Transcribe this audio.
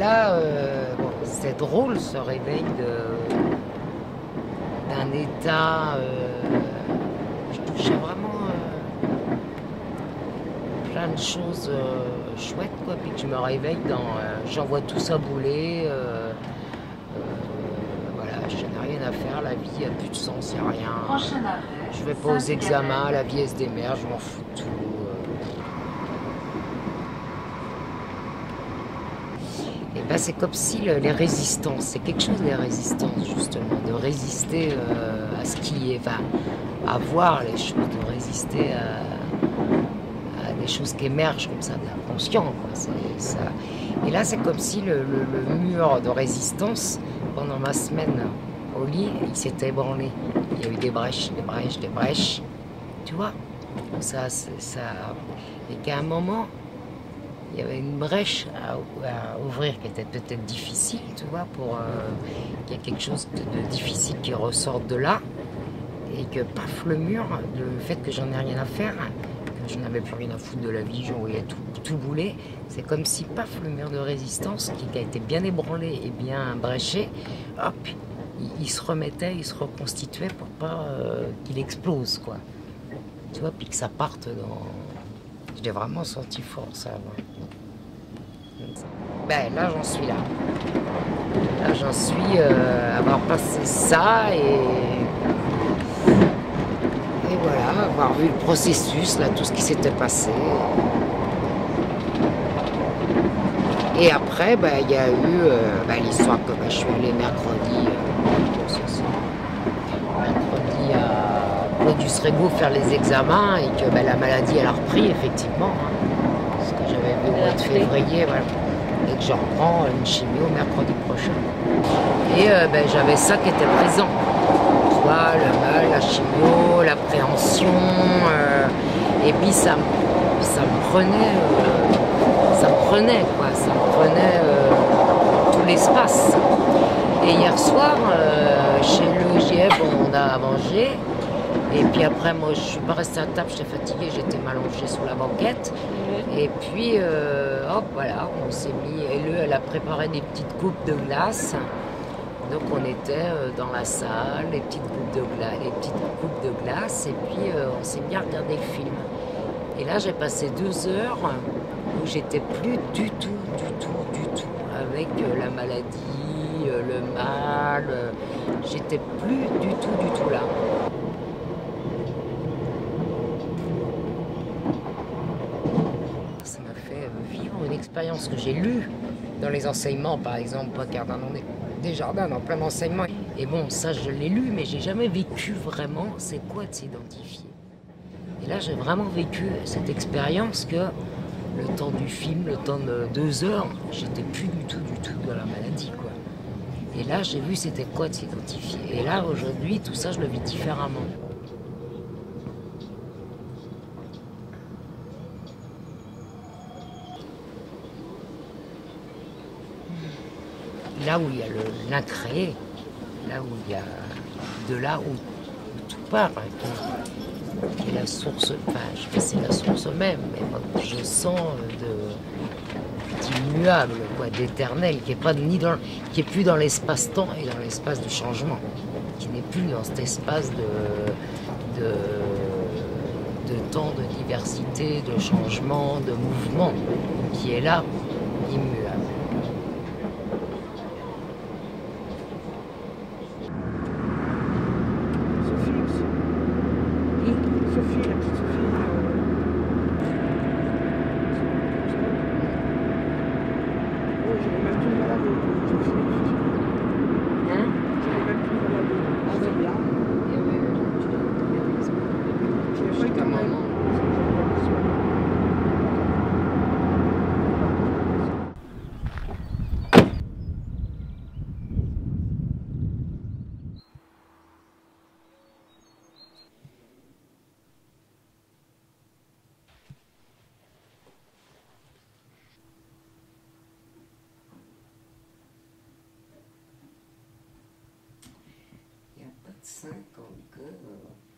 là, bon, c'est drôle ce réveil d'un état. Je touchais vraiment plein de choses chouettes, quoi. Puis que je me réveille j'envoie tout ça bouler. Voilà, je n'ai rien à faire, la vie, il n'y a plus de sens, il n'y a rien. Je vais pas aux examens, la vie elle se démerde, je m'en fous de tout. Et ben c'est comme si les résistances, c'est quelque chose les résistances justement, de résister à ce qui est, enfin, à voir les choses, de résister à des choses qui émergent comme ça, de l'inconscient, quoi. Ça. Et là c'est comme si le mur de résistance, pendant ma semaine au lit, il s'était ébranlé. Il y a eu des brèches, tu vois. Et qu'à un moment, il y avait une brèche à ouvrir qui était peut-être difficile, tu vois, pour qu'il y ait quelque chose de difficile qui ressorte de là, et que paf, le mur, le fait que j'en ai rien à faire, que je n'avais plus rien à foutre de la vie, je voyais tout bouler, c'est comme si paf, le mur de résistance qui a été bien ébranlé et bien bréché, hop, il se remettait, il se reconstituait pour pas qu'il explose, quoi. Tu vois, puis que ça parte dans... Je l'ai vraiment senti fort, ça. Ben là, j'en suis là. Là, j'en suis avoir passé ça et voilà, avoir vu le processus, là, tout ce qui s'était passé. Et après, ben, il y a eu l'histoire que je suis allée mercredi à Claudius Regaud faire les examens et que la maladie, elle a repris, effectivement. Hein, ce que j'avais vu au mois de février, voilà. Et que je reprends une chimio mercredi prochain. Et j'avais ça qui était présent. Tu vois, le mal, la chimio, l'appréhension. Et puis ça me prenait, quoi. Ça me prenait tout l'espace. Et hier soir, chez le GF, on a mangé. Et puis après, moi, je suis pas restée à table, j'étais fatiguée, j'étais m'allongée sous la banquette. Et puis, hop, voilà, on s'est mis. Elle a préparé des petites coupes de glace. Donc, on était dans la salle, les petites coupes de glace. Et puis, on s'est bien regardé le film. Et là, j'ai passé 2 heures où j'étais plus du tout avec la maladie, le mal. J'étais plus du tout là. Ça m'a fait vivre une expérience que j'ai lue dans les enseignements, par exemple, Paul Desjardins, dans plein d'enseignements. Et bon, ça, je l'ai lu, mais j'ai jamais vécu vraiment c'est quoi de s'identifier. Et là, j'ai vraiment vécu cette expérience que le temps du film, le temps de 2 heures, j'étais plus du tout dans la maladie, quoi. Et là, j'ai vu c'était quoi de s'identifier. Et là, aujourd'hui, tout ça, je le vis différemment. Là où il y a l'incréé, là où il y a de là où tout part, hein, qui est la source, enfin, je sais pas si c'est la source même, mais moi, je sens d'immuable, quoi, d'éternel, qui est plus dans l'espace-temps et dans l'espace du changement, qui n'est plus dans cet espace de temps, de diversité, de changement, de mouvement, qui est là, immuable. Il n'y a pas de 5 encore.